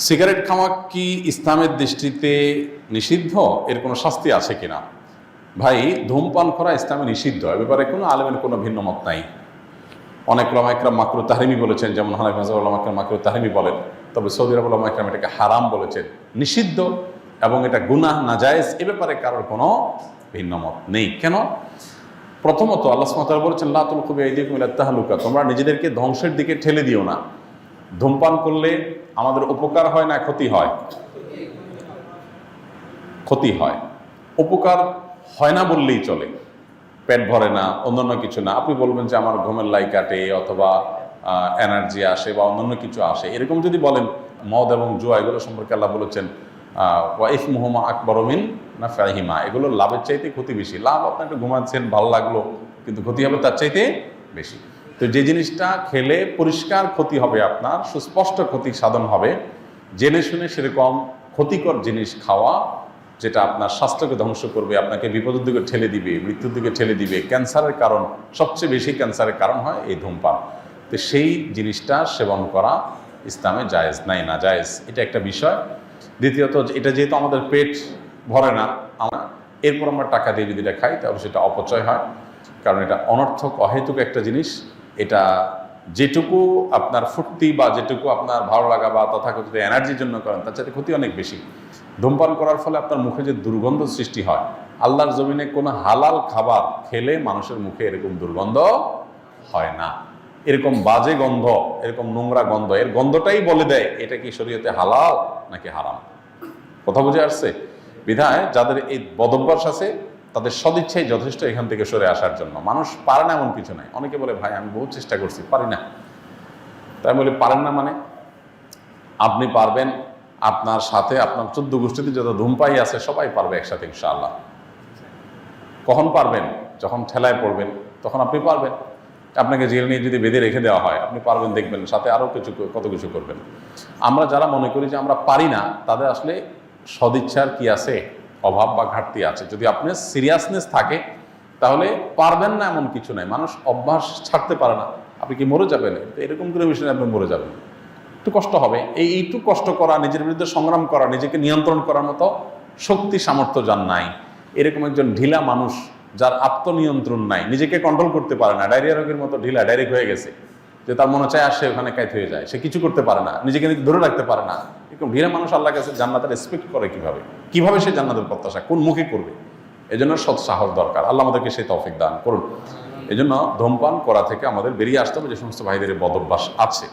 Cigarette খাওয়া কি ইসলামের দৃষ্টিতে নিষিদ্ধ? এর কোনো শাস্তি আছে কিনা? ভাই, ধূমপান করা ইসলামে নিষিদ্ধ, এ ব্যাপারে কোনো আলেমের কোনো ভিন্ন মত নাই। অনেক ওলামা ইকরাম মাকরুহ তাহরিমি বলেছেন, যেমন হানাফি মাযহাবের ওলামা ইকরাম মাকরুহ তাহরিমি বলেন। তবে সৌদি আরবের ওলামা ইকরাম এটাকে হারাম বলেছেন, নিষিদ্ধ এবং এটা গুনাহ নাজায়েজ, এ ব্যাপারে কারোর কোনো ভিন্ন মত নেই। কেন? প্রথমত আল্লাহ সুবহানাহু ওয়া তাআলা বলেছেন, লা তুলকু বিআইদিকুম ইলা তাহলুকা, তোমরা নিজেদেরকে ধ্বংসের দিকে ঠেলে দিও না। ধূমপান করলে আমাদের উপকার হয় না ক্ষতি হয়? ক্ষতি হয়। উপকার হয় না বললেই চলে, পেট ভরে না, অন্যান্য কিছু না। আপনি বলবেন যে আমার ঘুমের লাই কাটে, অথবা এনার্জি আসে, বা অন্যান্য কিছু আসে, এরকম যদি বলেন। মদ এবং জুয়া এগুলো সম্পর্কে আল্লাহ বলেছেন, ওয়া ইসমুহুমা আকবারু মিন নাফইহিমা, এগুলো লাভের চাইতে ক্ষতি বেশি। লাভ আপনি একটু ঘুমাচ্ছেন, ভালো লাগলো, কিন্তু ক্ষতি হবে তার চাইতে বেশি। তো যে জিনিসটা খেলে পরিষ্কার ক্ষতি হবে, আপনার সুস্পষ্ট ক্ষতি সাধন হবে, জেনে শুনে সেরকম ক্ষতিকর জিনিস খাওয়া, যেটা আপনার স্বাস্থ্যকে ধ্বংস করবে, আপনাকে বিপদের দিকে ঠেলে দিবে, মৃত্যুর দিকে ঠেলে দিবে, ক্যান্সারের কারণ, সবচেয়ে বেশি ক্যান্সারের কারণ হয় এই ধূমপান। তো সেই জিনিসটা সেবন করা ইসলামে জায়েজ নাই, না জায়েজ, এটা একটা বিষয়। দ্বিতীয়ত, এটা যেহেতু আমাদের পেট ভরে না, এরপর আমরা টাকা দিয়ে যদি এটা খাই, তাহলে সেটা অপচয় হয়, কারণ এটা অনর্থক অহেতুক একটা জিনিস। এটা যেটুকু আপনার ফুর্তি বা যেটুকু আপনার ভালো লাগা বা তথাকথিত এনার্জির জন্য করেন, তার চাইতে ক্ষতি অনেক বেশি। ধূমপান করার ফলে আপনার মুখে যে দুর্গন্ধ সৃষ্টি হয়, আল্লাহর জমিনে কোনো হালাল খাবার খেলে মানুষের মুখে এরকম দুর্গন্ধ হয় না। এরকম বাজে গন্ধ, এরকম নোংরা গন্ধ, এর গন্ধটাই বলে দেয় এটা কি শরীয়তে হালাল নাকি হারাম। কথা বুঝে আসছে? বিধায় যাদের এই বদভ্যাস আছে, তাদের সদিচ্ছাই যথেষ্ট এখান থেকে সরে আসার জন্য। মানুষ পারে না এমন কিছু নাই। অনেকে বলে, ভাই আমি বহু চেষ্টা করছি, পারি না। তাই বলে পারেন না মানে? আপনি পারবেন, আপনার সাথে আপনার 14 গোষ্ঠীতে যত ধূমপাই আছে সবাই পারবে একসাথে ইনশাআল্লাহ। কখন পারবেন? যখন ঠেলায় পড়বেন, তখন আপনি পারবেন। আপনাকে জেল নিয়ে যদি বেঁধে রেখে দেওয়া হয়, আপনি পারবেন, দেখবেন সাথে আরও কত কিছু করবেন। আমরা যারা মনে করি যে আমরা পারি না, তাদের আসলে সদিচ্ছার কি আছে, অভাব বা ঘাটতি আছে। যদি আপনার সিরিয়াসনেস থাকে, তাহলে পারবেন না এমন কিছু নাই। মানুষ অভ্যাস ছাড়তে পারে না। আপনি কি মরে যাবেন? এরকম করে বিষয় আপনি মরে যাবেন, একটু কষ্ট হবে। এইটু কষ্ট করা, নিজের বিরুদ্ধে সংগ্রাম করা, নিজেকে নিয়ন্ত্রণ করার মতো শক্তি সামর্থ্য যার নাই, এরকম একজন ঢিলা মানুষ, যার আত্মনিয়ন্ত্রণ নাই, নিজেকে কন্ট্রোল করতে পারে না, ডায়রিয়া রোগের মতো ঢিলা, ডাইরেক্ট হয়ে গেছে, যে তার মনে চায় আসে ওখানে কাইত হয়ে যায়, সে কিছু করতে পারে না, নিজেকে ধরে রাখতে পারে না, এরকম ঢিলা মানুষ আল্লাহর কাছে জান্নাতের এক্সপেক্ট করে কিভাবে সে জান্নাতের প্রত্যাশা কোন মুখে করবে? এজন্য সৎ সাহস দরকার। আল্লাহ আমাদেরকে সেই তৌফিক দান করুন। এজন্য ধূমপান করা থেকে আমাদের বেরিয়ে আসতে হবে, যে সমস্ত ভাইদের বদভ্যাস আছে।